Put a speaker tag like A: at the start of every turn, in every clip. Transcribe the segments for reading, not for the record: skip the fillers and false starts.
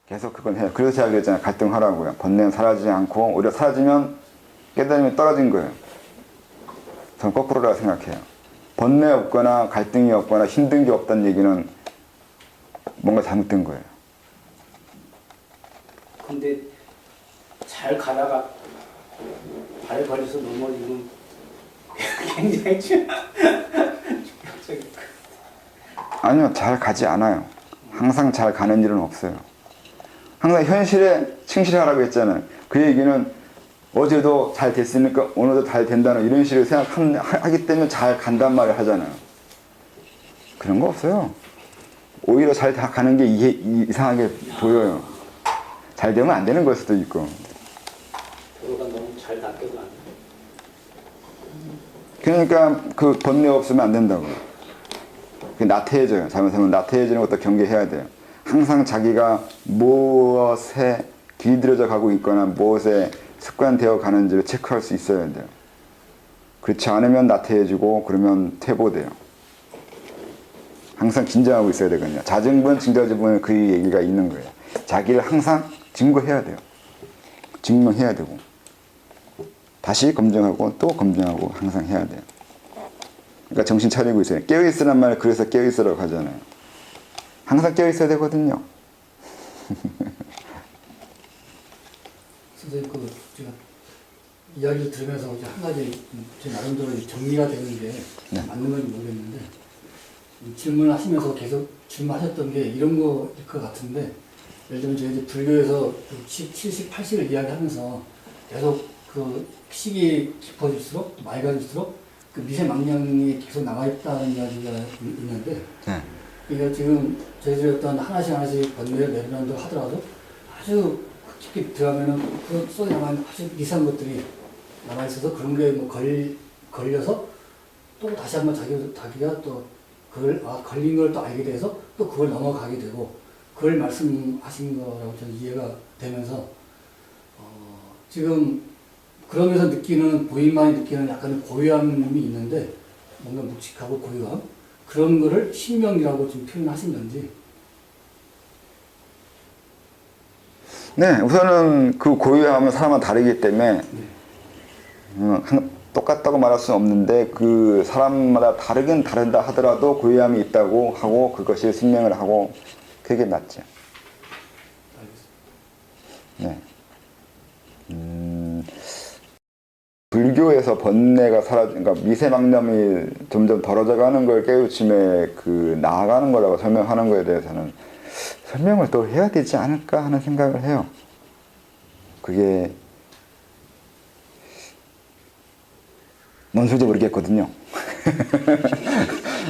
A: 계속 그건 해요. 그래서 제가 그랬잖아요. 갈등하라고요. 번뇌는 사라지지 않고 오히려 사라지면 깨달음이 떨어진 거예요. 저는 거꾸로라고 생각해요. 번뇌 없거나 갈등이 없거나 힘든 게 없다는 얘기는 뭔가 잘못된 거예요.
B: 근데 잘 가다가 발 걸려서 넘어지면 굉장히 충격적일 것 같아요.
A: 아니요, 잘 가지 않아요. 항상 잘 가는 일은 없어요. 항상 현실에 충실하라고 했잖아요. 그 얘기는 어제도 잘 됐으니까 오늘도 잘 된다는 이런 식으로 생각하기 때문에 잘 간단 말을 하잖아요. 그런 거 없어요. 오히려 잘 가는 게 이상하게 보여요. 잘 되면 안 되는 걸 수도 있고.
B: 도로가 너무 잘 닦여도 안 돼.
A: 그러니까 그 번뇌 없으면 안 된다고. 그게 나태해져요. 잘못하면 나태해지는 것도 경계해야 돼요. 항상 자기가 무엇에 길들여져 가고 있거나 무엇에 습관되어 가는지를 체크할 수 있어야 돼요. 그렇지 않으면 나태해지고 그러면 퇴보돼요. 항상 긴장하고 있어야 되거든요. 자증분, 증자증분은 그 얘기가 있는 거예요. 자기를 항상 증거해야 돼요. 증명해야 되고 다시 검증하고 또 검증하고 항상 해야 돼요. 그러니까 정신 차리고 있어요. 깨어있으란 말 그래서 깨어있으라고 하잖아요. 항상 깨어있어야 되거든요.
C: 선생님, 제가 이야기를 들으면서 이제 한 가지 제 나름대로 정리가 되는 게
A: 네.
C: 맞는 건지 모르겠는데, 질문을 하시면서 계속 질문하셨던 게 이런 거일 것 같은데, 예를 들면 저희 이제 불교에서 60, 70, 80을 이야기하면서 계속 그 식이 깊어질수록 맑아질수록 그 미세망령이 계속 남아있다는 이야기가 있는데,
A: 네.
C: 그러니까 지금 저희들이 어떤 하나씩 번뇌를 내려놓는다 하더라도 아주 깊게 들어가면은 그 속에 남아있는 아주 미세한 것들이 남아있어서 그런 게 뭐 걸려서 또 다시 한번 자기가 또 그걸 걸린 걸 또 알게 돼서 또 그걸 넘어가게 되고, 그걸 말씀하신 거라고 저는 이해가 되면서 지금 그러면서 느끼는 부인만이 느끼는 약간의 고요함이 있는데, 뭔가 묵직하고 고요함, 그런 거를 신명이라고 좀 표현하신 건지.
A: 네, 우선은 그 고유함은 사람마다 다르기 때문에 똑같다고 말할 수는 없는데 그 사람마다 다르긴 다르다 하더라도 고유함이 있다고 하고 그것이 신명을 하고 그게 맞죠. 네. 불교에서 번뇌가 그러니까 미세망념이 점점 덜어져 가는 걸 깨우침에 그 나아가는 거라고 설명하는 거에 대해서는 설명을 또 해야 되지 않을까 하는 생각을 해요. 그게 뭔 소리인지 모르겠거든요.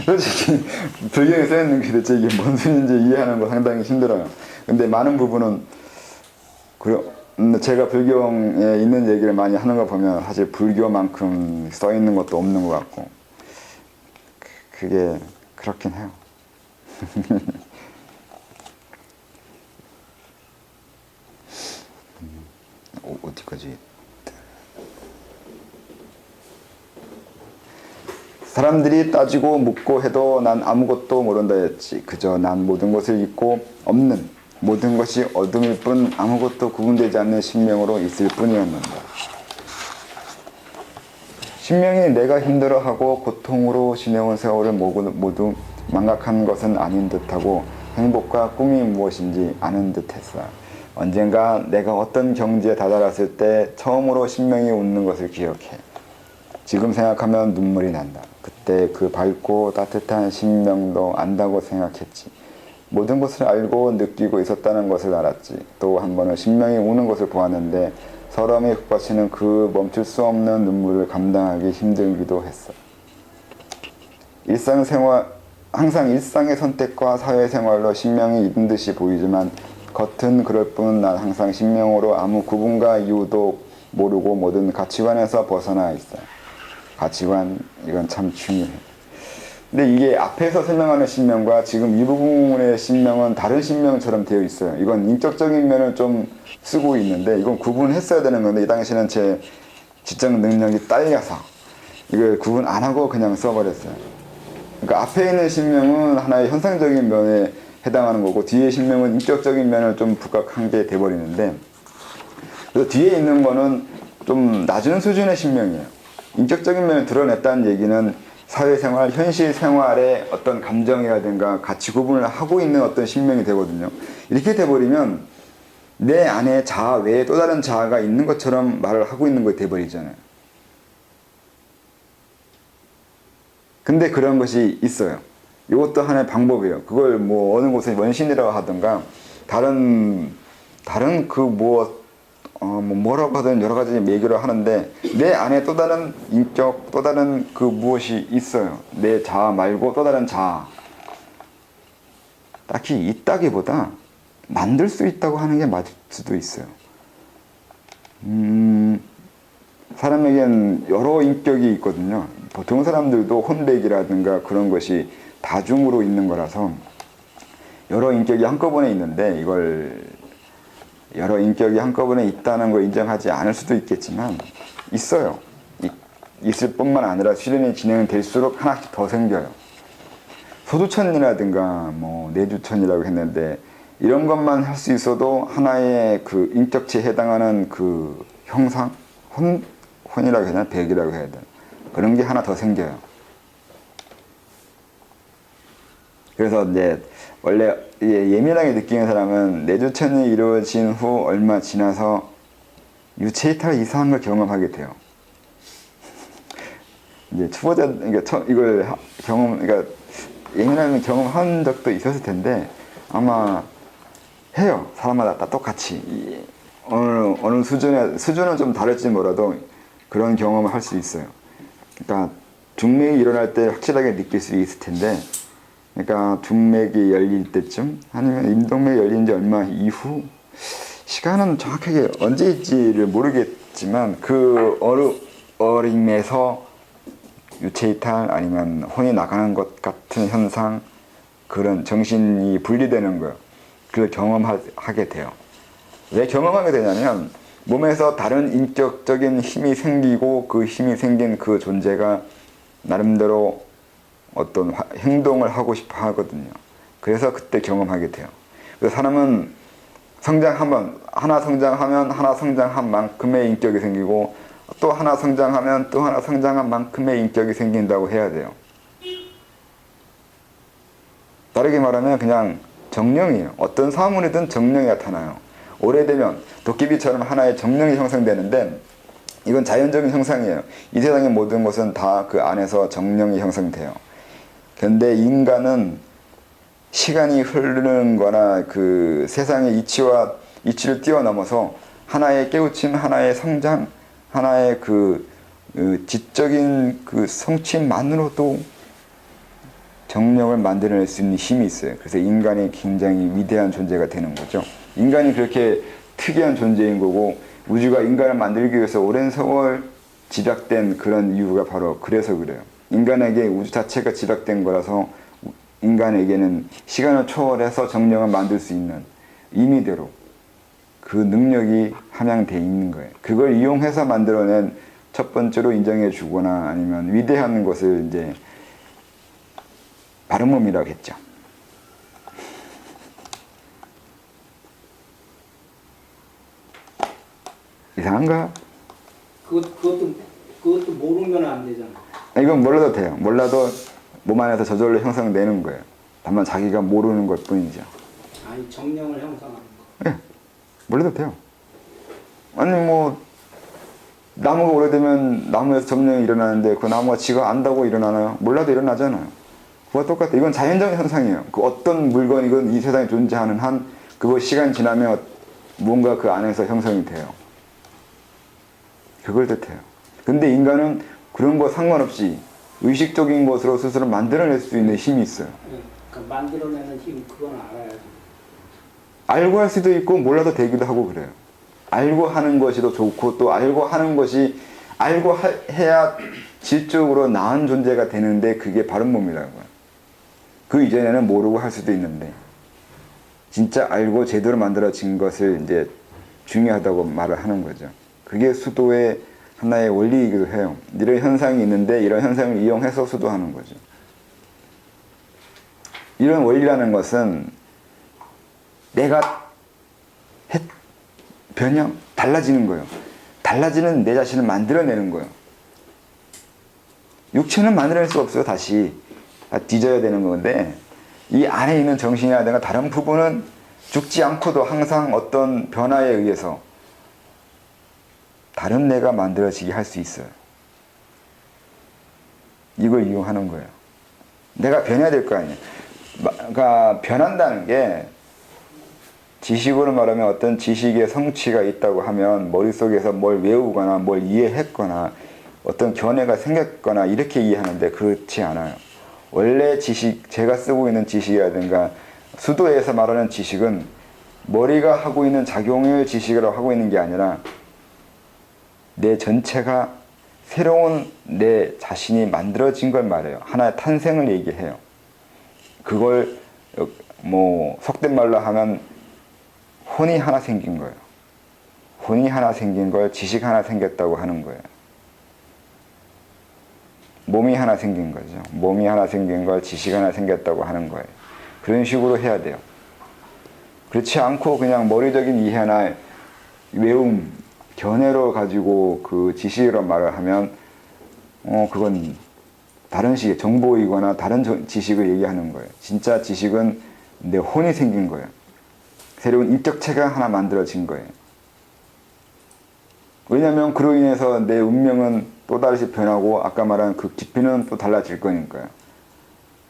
A: 솔직히 불교에 써있는 게 대체 이게 뭔 소리인지 이해하는 거 상당히 힘들어요. 근데 많은 부분은 제가 불교에 있는 얘기를 많이 하는 거 보면 사실 불교만큼 써있는 것도 없는 것 같고 그게 그렇긴 해요. 어디까지? 사람들이 따지고 묻고 해도 난 아무것도 모른다 했지. 그저 난 모든 것을 잊고 없는 모든 것이 어둠일 뿐 아무것도 구분되지 않는 신명으로 있을 뿐이었는다. 신명이 내가 힘들어하고 고통으로 지내온 세월을 모두 망각한 것은 아닌 듯하고 행복과 꿈이 무엇인지 아는 듯했어. 언젠가 내가 어떤 경지에 다다랐을 때 처음으로 신명이 웃는 것을 기억해. 지금 생각하면 눈물이 난다. 그때 그 밝고 따뜻한 신명도 안다고 생각했지. 모든 것을 알고 느끼고 있었다는 것을 알았지. 또 한 번은 신명이 우는 것을 보았는데 서러움이 훅받치는 그 멈출 수 없는 눈물을 감당하기 힘들기도 했어. 항상 일상의 선택과 사회생활로 신명이 있는 듯이 보이지만 겉은 그럴 뿐 난 항상 신명으로 아무 구분과 이유도 모르고 모든 가치관에서 벗어나 있어. 가치관, 이건 참 중요해. 근데 이게 앞에서 설명하는 신명과 지금 이 부분의 신명은 다른 신명처럼 되어 있어요. 이건 인격적인 면을 좀 쓰고 있는데 이건 구분했어야 되는 건데 이 당시에는 제 지적 능력이 딸려서 이걸 구분 안 하고 그냥 써버렸어요. 그러니까 앞에 있는 신명은 하나의 현상적인 면의 해당하는 거고 뒤에 신명은 인격적인 면을 좀 부각한 게 돼버리는데 그래서 뒤에 있는 거는 좀 낮은 수준의 신명이에요. 인격적인 면을 드러냈다는 얘기는 사회생활, 현실 생활의 어떤 감정이라든가 가치 구분을 하고 있는 어떤 신명이 되거든요. 이렇게 돼버리면 내 안에 자아 외에 또 다른 자아가 있는 것처럼 말을 하고 있는 거 돼버리잖아요. 근데 그런 것이 있어요. 이것도 하나의 방법이에요. 그걸 뭐 어느 곳에 원신이라고 하든가 다른 그 뭐라고 하든 여러 가지 얘기를 하는데 내 안에 또 다른 인격, 또 다른 그 무엇이 있어요. 내 자아 말고 또 다른 자아. 딱히 있다기보다 만들 수 있다고 하는 게 맞을 수도 있어요. 사람에겐 여러 인격이 있거든요. 보통 사람들도 혼백이라든가 그런 것이 다중으로 있는 거라서 여러 인격이 한꺼번에 있는데 이걸 여러 인격이 한꺼번에 있다는 걸 인정하지 않을 수도 있겠지만 있어요. 있을 뿐만 아니라 수련이 진행될수록 하나씩 더 생겨요. 소두천이라든가 뭐 내주천이라고 했는데 이런 것만 할 수 있어도 하나의 그 인격체에 해당하는 그 형상, 혼이라고 해야 되나, 백이라고 해야 되나, 그런 게 하나 더 생겨요. 그래서 이제 원래 예민하게 느끼는 사람은 내주천이 이루어진 후 얼마 지나서 유체이탈 이상한 걸 경험하게 돼요. 이제 초보자, 그러니까 이걸 그러니까 예민하면 경험한 적도 있었을 텐데 아마 해요. 사람마다 다 똑같이 어느 수준은 좀 다를지 몰라도 그런 경험을 할 수 있어요. 그러니까 중맥이 일어날 때 확실하게 느낄 수 있을 텐데, 그러니까 중맥이 열릴 때쯤 아니면 임동맥이 열린 지 얼마 이후, 시간은 정확하게 언제일지를 모르겠지만 그 어림에서 유체이탈 아니면 혼이 나가는 것 같은 현상, 그런 정신이 분리되는 거예요. 그걸 경험하게 돼요. 왜 경험하게 되냐면 몸에서 다른 인격적인 힘이 생기고 그 힘이 생긴 그 존재가 나름대로 어떤 행동을 하고 싶어 하거든요. 그래서 그때 경험하게 돼요. 그래서 사람은 하나 성장하면 하나 성장한 만큼의 인격이 생기고 또 하나 성장하면 또 하나 성장한 만큼의 인격이 생긴다고 해야 돼요. 다르게 말하면 그냥 정령이에요. 어떤 사물이든 정령이 나타나요. 오래되면 도깨비처럼 하나의 정령이 형성되는데 이건 자연적인 형상이에요. 이 세상의 모든 것은 다 그 안에서 정령이 형성돼요. 그런데 인간은 시간이 흐르는 거나 그 세상의 이치를 뛰어넘어서 하나의 깨우침, 하나의 성장, 하나의 그 지적인 그 성취만으로도 정령을 만들어낼 수 있는 힘이 있어요. 그래서 인간이 굉장히 위대한 존재가 되는 거죠. 인간이 그렇게 특이한 존재인 거고 우주가 인간을 만들기 위해서 오랜 세월 집약된 그런 이유가 바로 그래서 그래요. 인간에게 우주 자체가 집약된 거라서 인간에게는 시간을 초월해서 정령을 만들 수 있는 임의대로 그 능력이 함양되어 있는 거예요. 그걸 이용해서 만들어낸 첫 번째로 인정해 주거나 아니면 위대한 것을 이제 바른 몸이라고 했죠. 이상한가?
B: 그것도 모르면 안 되잖아.
A: 이건 몰라도 돼요. 몰라도 몸 안에서 저절로 형성되는 거예요. 다만 자기가 모르는 것 뿐이죠.
B: 아니 정령을 형성하는 거.
A: 예, 몰라도 돼요. 아니 뭐 나무가 오래되면 나무에서 정령이 일어나는데 그 나무가 지가 안다고 일어나나요? 몰라도 일어나잖아요. 그거 똑같아. 이건 자연적인 현상이에요. 그 어떤 물건이건 이 세상에 존재하는 한 그거 시간 지나면 뭔가 그 안에서 형성이 돼요. 그걸 뜻해요. 근데 인간은 그런 거 상관없이 의식적인 것으로 스스로 만들어낼 수 있는 힘이 있어요.
B: 그러니까 만들어내는 힘 그건 알아야지.
A: 알고 할 수도 있고 몰라도 되기도 하고 그래요. 알고 하는 것이 더 좋고 또 알고 하는 것이 해야 질적으로 나은 존재가 되는데 그게 바른 몸이라고요. 그 이전에는 모르고 할 수도 있는데 진짜 알고 제대로 만들어진 것을 이제 중요하다고 말을 하는 거죠. 그게 수도의 하나의 원리이기도 해요. 이런 현상이 있는데 이런 현상을 이용해서 수도하는 거죠. 이런 원리라는 것은 내가 변형, 달라지는 거예요. 달라지는 내 자신을 만들어내는 거예요. 육체는 만들어낼 수 없어요. 다시 뒤져야 되는 건데 이 안에 있는 정신이라든가 다른 부분은 죽지 않고도 항상 어떤 변화에 의해서 다른 내가 만들어지게 할 수 있어요. 이걸 이용하는 거예요. 내가 변해야 될 거 아니에요. 그러니까 변한다는 게 지식으로 말하면 어떤 지식의 성취가 있다고 하면 머릿속에서 뭘 외우거나 뭘 이해했거나 어떤 견해가 생겼거나 이렇게 이해하는데 그렇지 않아요. 원래 지식, 제가 쓰고 있는 지식이라든가 수도에서 말하는 지식은 머리가 하고 있는 작용을 지식으로 하고 있는 게 아니라 내 전체가 새로운 내 자신이 만들어진 걸 말해요. 하나의 탄생을 얘기해요. 그걸 뭐 속된 말로 하면 혼이 하나 생긴 거예요. 혼이 하나 생긴 걸 지식 하나 생겼다고 하는 거예요. 몸이 하나 생긴 거죠. 몸이 하나 생긴 걸 지식 하나 생겼다고 하는 거예요. 그런 식으로 해야 돼요. 그렇지 않고 그냥 머리적인 이해나 외움, 견해로 가지고 그 지식으로 말을 하면 그건 다른 식의 정보이거나 다른 지식을 얘기하는 거예요. 진짜 지식은 내 혼이 생긴 거예요. 새로운 인격체가 하나 만들어진 거예요. 왜냐하면 그로 인해서 내 운명은 또 다르게 변하고 아까 말한 그 깊이는 또 달라질 거니까요.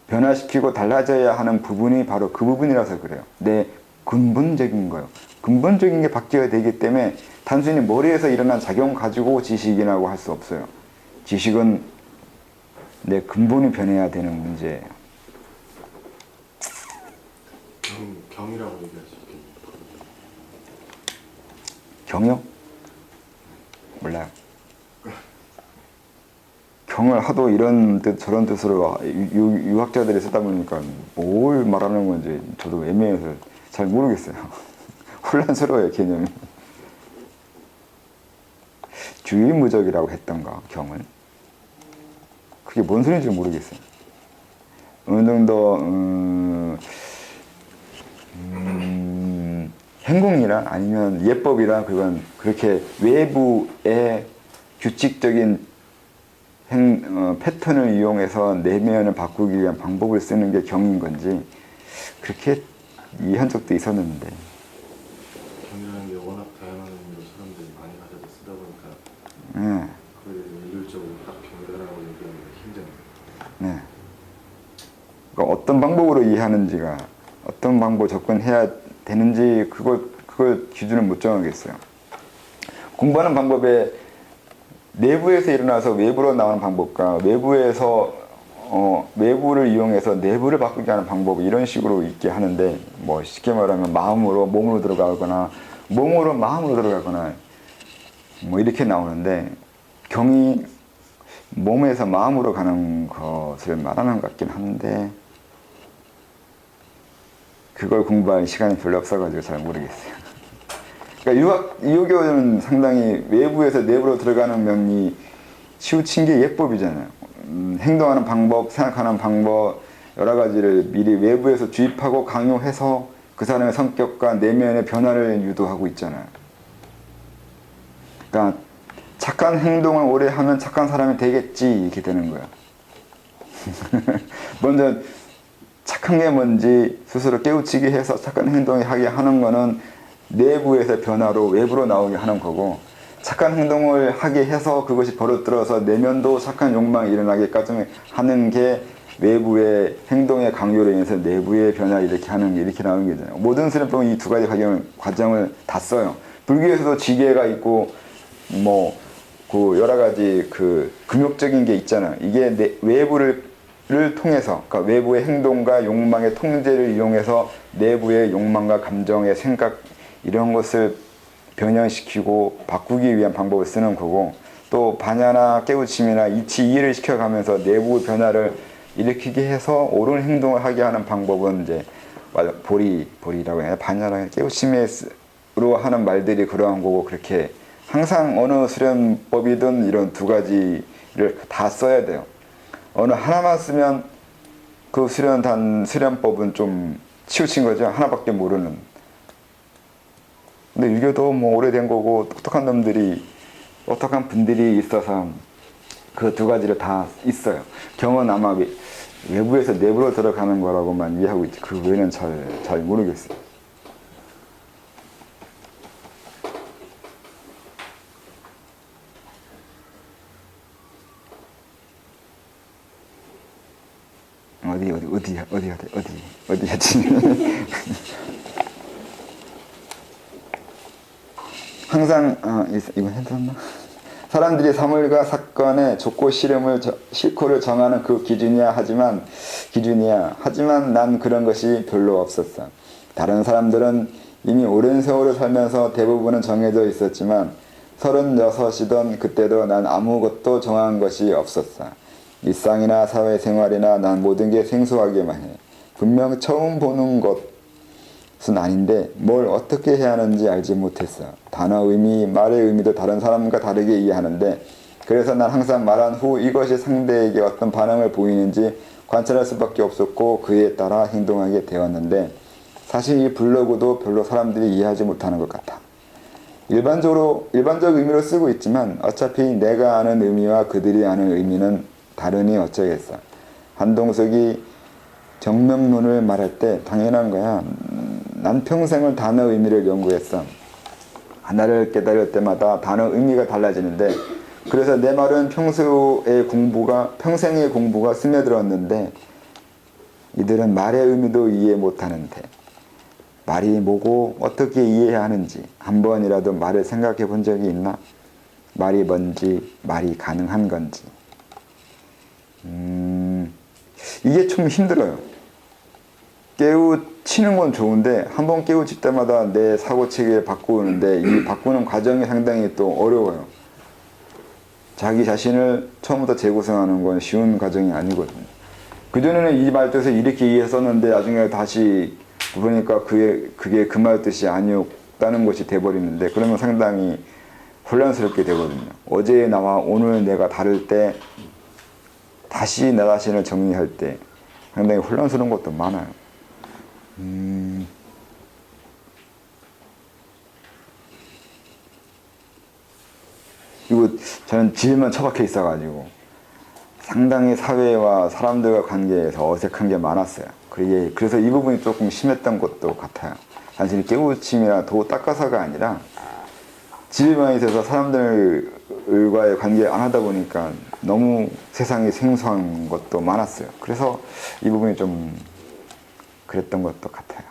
A: 변화시키고 달라져야 하는 부분이 바로 그 부분이라서 그래요. 내 근본적인 거예요. 근본적인 게 바뀌어야 되기 때문에 단순히 머리에서 일어난 작용 가지고 지식이라고 할 수 없어요. 지식은 내 근본이 변해야 되는 문제예요.
D: 경이라고 얘기할 수 있겠네요.
A: 경요? 몰라요. 경을 하도 이런 뜻 저런 뜻으로 유학자들이 쓰다 보니까 뭘 말하는 건지 저도 애매해서 잘 모르겠어요. 혼란스러워요, 개념이. 주의무적이라고 했던가, 경은. 그게 뭔 소리인지 모르겠어요. 어느 정도 행동이나 아니면 예법이나 그건 그렇게 외부의 규칙적인 패턴을 이용해서 내면을 바꾸기 위한 방법을 쓰는 게 경인 건지 그렇게 이해한 적도 있었는데.
D: 경이라는 게 워낙 다양한 의미로 사람들이 많이 가져서 쓰다 보니까 그걸 일률적으로 딱 경이라고 얘기하기가 힘드네요.
A: 네. 그러니까 어떤 방법으로 이해하는지가 어떤 방법으로 접근해야 되는지 그걸 기준을 못 정하겠어요. 공부하는 방법에 내부에서 일어나서 외부로 나오는 방법과 외부에서 외부를 이용해서 내부를 바꾸게 하는 방법 이런 식으로 있게 하는데 뭐 쉽게 말하면 마음으로 몸으로 들어가거나 몸으로 마음으로 들어가거나 뭐 이렇게 나오는데 경이 몸에서 마음으로 가는 것을 말하는 것 같긴 한데 그걸 공부할 시간이 별로 없어가지고 잘 모르겠어요. 그러니까 유교는 상당히 외부에서 내부로 들어가는 면이 치우친 게 예법이잖아요. 행동하는 방법, 생각하는 방법 여러 가지를 미리 외부에서 주입하고 강요해서 그 사람의 성격과 내면의 변화를 유도하고 있잖아요. 그러니까 착한 행동을 오래 하면 착한 사람이 되겠지 이렇게 되는 거야. 먼저 착한 게 뭔지 스스로 깨우치게 해서 착한 행동을 하게 하는 거는 내부에서 변화로 외부로 나오게 하는 거고 착한 행동을 하게 해서 그것이 버릇들어서 내면도 착한 욕망이 일어나게까지 하는 게 외부의 행동의 강요로 인해서 내부의 변화 이렇게 하는 게 이렇게 나오는 거잖아요. 모든 수련법은 이 두 가지 과정을 다 써요. 불교에서도 지계가 있고 뭐 그 여러 가지 그 금욕적인 게 있잖아요. 이게 외부를 통해서 그러니까 외부의 행동과 욕망의 통제를 이용해서 내부의 욕망과 감정의 생각 이런 것을 변형시키고 바꾸기 위한 방법을 쓰는 거고 또 반야나 깨우침이나 이치 이해를 시켜가면서 내부 변화를 일으키게 해서 옳은 행동을 하게 하는 방법은 이제 보리라고 해야 반야나 깨우침으로 하는 말들이 그러한 거고 그렇게 항상 어느 수련법이든 이런 두 가지를 다 써야 돼요. 어느 하나만 쓰면 그 수련법은 좀 치우친 거죠. 하나밖에 모르는. 근데 유교도 뭐 오래된 거고 똑똑한 놈들이 똑똑한 분들이 있어서 그 두 가지를 다 있어요. 경은 아마 외부에서 내부로 들어가는 거라고만 이해하고 있지 그 외에는 잘 모르겠어요. 어디야 지금. 항상 이건 해드렸나? 사람들이 사물과 사건의 좋고 싫고를 정하는 그 기준이야 하지만 난 그런 것이 별로 없었어. 다른 사람들은 이미 오랜 세월을 살면서 대부분은 정해져 있었지만 36이던 그때도 난 아무것도 정한 것이 없었어. 일상이나 사회생활이나 난 모든 게 생소하게만 해. 분명 처음 보는 것은 아닌데 뭘 어떻게 해야 하는지 알지 못했어. 단어 의미, 말의 의미도 다른 사람과 다르게 이해하는데 그래서 난 항상 말한 후 이것이 상대에게 어떤 반응을 보이는지 관찰할 수밖에 없었고 그에 따라 행동하게 되었는데 사실 이 블로그도 별로 사람들이 이해하지 못하는 것 같아. 일반적 의미로 쓰고 있지만 어차피 내가 아는 의미와 그들이 아는 의미는 다르니 어쩌겠어. 한동석이 정명론을 말할 때 당연한 거야. 난 평생을 단어 의미를 연구했어. 하나를 깨달을 때마다 단어 의미가 달라지는데 그래서 내 말은 평생의 공부가 스며들었는데 이들은 말의 의미도 이해 못하는데 말이 뭐고 어떻게 이해해야 하는지 한 번이라도 말을 생각해 본 적이 있나? 말이 뭔지, 말이 가능한 건지. 이게 좀 힘들어요. 깨우치는 건 좋은데 한 번 깨우칠 때마다 내 사고체계를 바꾸는데 이 바꾸는 과정이 상당히 또 어려워요. 자기 자신을 처음부터 재구성하는 건 쉬운 과정이 아니거든요. 그전에는 이 말 뜻을 이렇게 이해했었는데 나중에 다시 보니까 그게 그 말 뜻이 아니었다는 것이 돼버리는데 그러면 상당히 혼란스럽게 되거든요. 어제 나와 오늘 내가 다를 때 다시 나 자신을 정리할 때 상당히 혼란스러운 것도 많아요. 그리고 저는 집에만 처박혀 있어가지고 상당히 사회와 사람들과 관계에서 어색한 게 많았어요. 그래서 이 부분이 조금 심했던 것도 같아요. 단순히 깨우침이나 도 닦아서가 아니라 집에만 있어서 사람들과의 관계 안 하다 보니까 너무 세상이 생소한 것도 많았어요. 그래서 이 부분이 좀 그랬던 것도 같아요.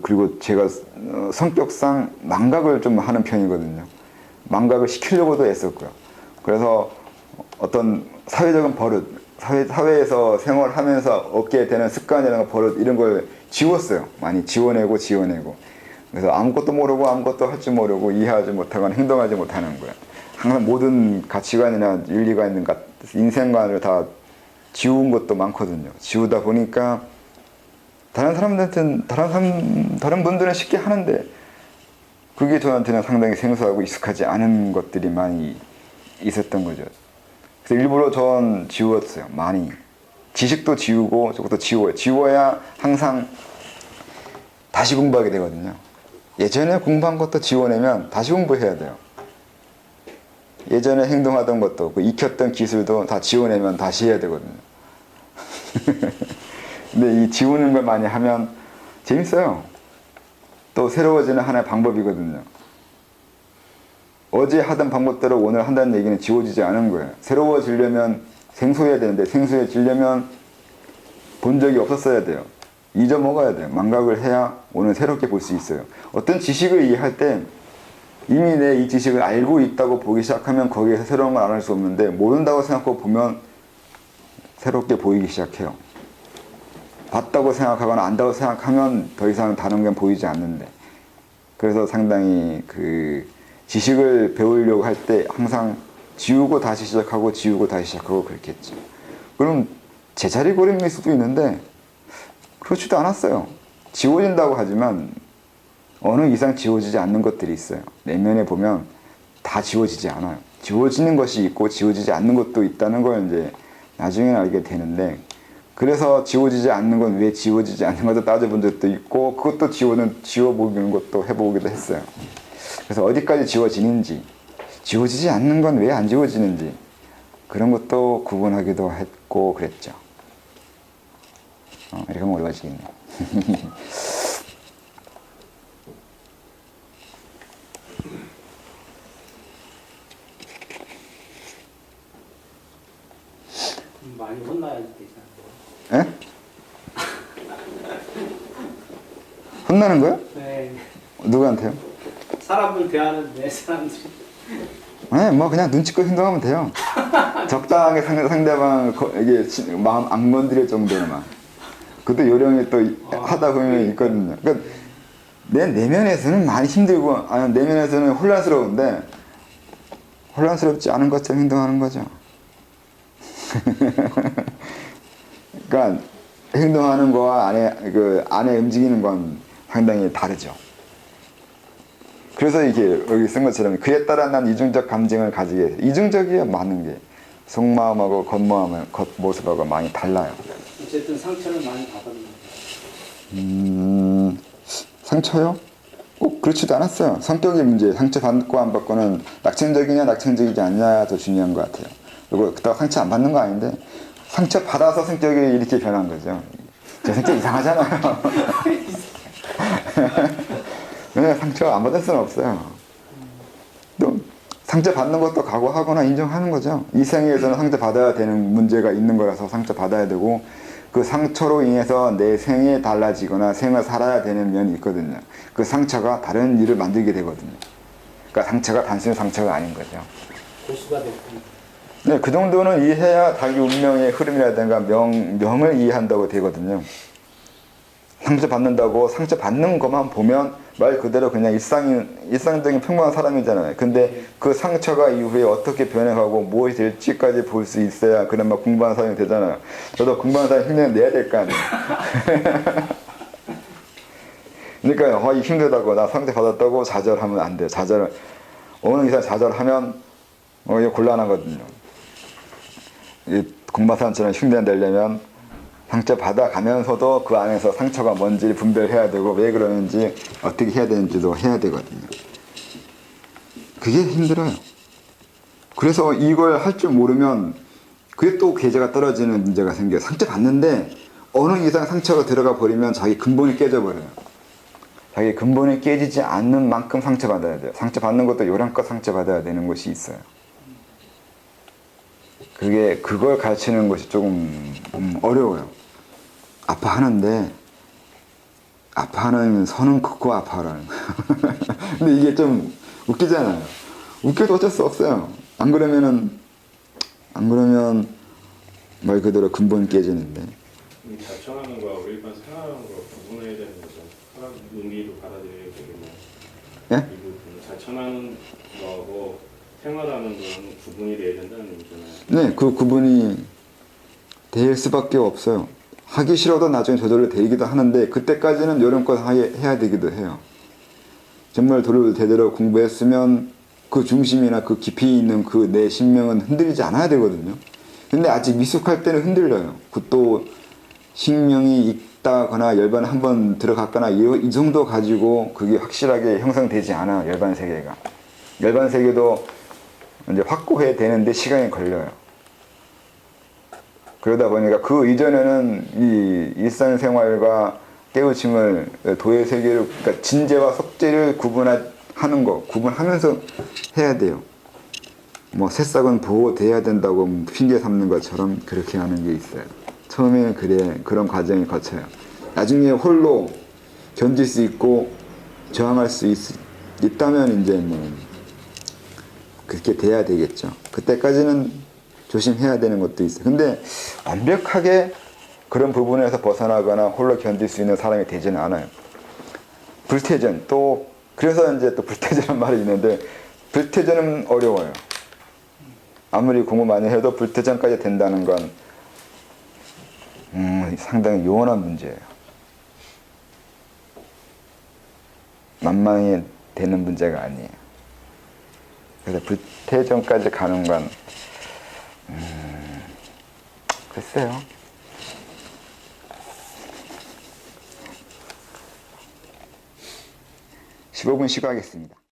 A: 그리고 제가 성격상 망각을 좀 하는 편이거든요. 망각을 시키려고도 했었고요. 그래서 어떤 사회적인 버릇, 사회에서 생활하면서 얻게 되는 습관이라는 버릇 이런 걸 지웠어요. 많이 지워내고. 그래서 아무것도 모르고 아무것도 할 줄 모르고 이해하지 못하거나 행동하지 못하는 거예요. 항상 모든 가치관이나 윤리가 있는 인생관을 다 지운 것도 많거든요. 지우다 보니까 다른 분들은 쉽게 하는데 그게 저한테는 상당히 생소하고 익숙하지 않은 것들이 많이 있었던 거죠. 그래서 일부러 전 지웠어요. 많이. 지식도 지우고 저것도 지워요. 지워야 항상 다시 공부하게 되거든요. 예전에 공부한 것도 지워내면 다시 공부해야 돼요. 예전에 행동하던 것도 익혔던 기술도 다 지워내면 다시 해야 되거든요. 근데 이 지우는 걸 많이 하면 재밌어요. 또 새로워지는 하나의 방법이거든요. 어제 하던 방법대로 오늘 한다는 얘기는 지워지지 않은 거예요. 새로워지려면 생소해야 되는데 생소해지려면 본 적이 없었어야 돼요. 잊어먹어야 돼요. 망각을 해야 오늘 새롭게 볼 수 있어요. 어떤 지식을 이해할 때 이미 내 이 지식을 알고 있다고 보기 시작하면 거기에서 새로운 걸 안 할 수 없는데 모른다고 생각하고 보면 새롭게 보이기 시작해요. 봤다고 생각하거나 안다고 생각하면 더 이상 다른 건 보이지 않는데 그래서 상당히 지식을 배우려고 할 때 항상 지우고 다시 시작하고 그렇게 했죠. 그럼 제자리 걸음일 수도 있는데 그렇지도 않았어요. 지워진다고 하지만 어느 이상 지워지지 않는 것들이 있어요. 내면에 보면 다 지워지지 않아요. 지워지는 것이 있고 지워지지 않는 것도 있다는 걸 이제 나중에 알게 되는데 그래서 지워지지 않는 건 왜 지워지지 않는 것도 따져본 적도 있고 그것도 지워보는 것도 해보기도 했어요. 그래서 어디까지 지워지는지 지워지지 않는 건 왜 안 지워지는지 그런 것도 구분하기도 했고 그랬죠. 이렇게 하면 어려워지겠네.
B: 많이 혼나야지 되잖아요.
A: 예? 혼나는 거요?
B: 네.
A: 누구한테요?
B: 사람들 대하는데 사람들이
A: 네, 뭐 그냥 눈치껏 행동하면 돼요. 적당하게 상대방 이게 마음 안 건드릴 정도로만. 그것도 요령이 또 하다 보면 있거든요. 그러니까 내 내면에서는 많이 힘들고 내면에서는 혼란스러운데 혼란스럽지 않은 것처럼 행동하는 거죠. 그러니까 행동하는 거와 안에 움직이는 건 상당히 다르죠. 그래서 이게 여기 쓴 것처럼 그에 따라 난 이중적 감정을 가지게 돼. 이중적이야 많은 게 속마음하고 겉모습하고 많이 달라요.
B: 어쨌든 상처는 많이 받았는데.
A: 상처요? 꼭 그렇지도 않았어요. 성격의 문제, 상처 받고 안 받고는 낙천적이냐 낙천적이지 않냐 더 중요한 것 같아요. 그리고 그따가 상처 안 받는 거 아닌데 상처 받아서 성격이 이렇게 변한 거죠. 제 성격 이상하잖아요. 네, 상처 안 받을 수는 없어요. 또 상처 받는 것도 각오하거나 인정하는 거죠. 이 생에서는 상처 받아야 되는 문제가 있는 거라서 상처 받아야 되고 그 상처로 인해서 내 생이 달라지거나 생을 살아야 되는 면이 있거든요. 그 상처가 다른 일을 만들게 되거든요. 그러니까 상처가 단순히 상처가 아닌 거죠.
B: 고수가 됐군.
A: 네, 그 정도는 이해해야 자기 운명의 흐름이라든가 명을 이해한다고 되거든요. 상처 받는다고 상처 받는 것만 보면 말 그대로 그냥 일상적인 평범한 사람이잖아요. 근데 그 상처가 이후에 어떻게 변해가고 무엇이 될지까지 볼 수 있어야 그런 막 공부하는 사람이 되잖아요. 저도 공부하는 사람이 힘내는 내야 될 거 아니에요. 그러니까 힘들다고 나 상처 받았다고 좌절하면 안 돼요. 어느 이상 좌절하면 이게 곤란하거든요. 이 공부하는 사람처럼 흉내내려면 상처 받아가면서도 그 안에서 상처가 뭔지 분별해야 되고 왜 그러는지 어떻게 해야 되는지도 해야 되거든요. 그게 힘들어요. 그래서 이걸 할 줄 모르면 그게 또 계제가 떨어지는 문제가 생겨요. 상처 받는데 어느 이상 상처가 들어가 버리면 자기 근본이 깨져버려요. 자기 근본이 깨지지 않는 만큼 상처받아야 돼요. 상처받는 것도 요령껏 상처받아야 되는 것이 있어요. 그걸 가르치는 것이 조금 어려워요. 아파하는데 아파하는 선은 긋고 아파하라는 거예요. 근데 이게 좀 웃기잖아요. 웃겨도 어쩔 수 없어요. 안 그러면 말 그대로 근본 깨지는데.
D: 자청하는 거하고 일반 생활하는 거 구분해야 되는 거죠. 사람 의미로 받아들여야 되겠네요.
A: 예?
D: 이 부분 자청하는 거하고 생활하는 거는 구분이 돼야 된다는 얘기잖아요.
A: 네, 그 구분이 될 수밖에 없어요. 하기 싫어도 나중에 저절로 되기도 하는데 그때까지는 요령껏 해야 되기도 해요. 정말 도를 제대로 공부했으면 그 중심이나 그 깊이 있는 그 내 신명은 흔들리지 않아야 되거든요. 근데 아직 미숙할 때는 흔들려요. 또 신명이 있다거나 열반 한번 들어갔거나 이 정도 가지고 그게 확실하게 형성되지 않아요. 열반 세계가. 열반 세계도 이제 확고해야 되는데 시간이 걸려요. 그러다 보니까 그 이전에는 이 일상생활과 깨우침을 도의 세계를 그러니까 진재와 속재를 구분하면서 해야 돼요. 뭐 새싹은 보호돼야 된다고 핑계 삼는 것처럼 그렇게 하는 게 있어요. 처음에는 그런 과정이 거쳐요. 나중에 홀로 견딜 수 있고 저항할 수 있다면 이제 뭐 그렇게 돼야 되겠죠. 그때까지는 조심해야 되는 것도 있어요. 근데 완벽하게 그런 부분에서 벗어나거나 홀로 견딜 수 있는 사람이 되지는 않아요. 불태전 그래서 이제 또 불태전이라는 말이 있는데 불태전은 어려워요. 아무리 공부 많이 해도 불태전까지 된다는 건 상당히 요원한 문제예요. 만만히 되는 문제가 아니에요. 그래서 불태전까지 가는 건 글쎄요. 15분 쉬고 하겠습니다.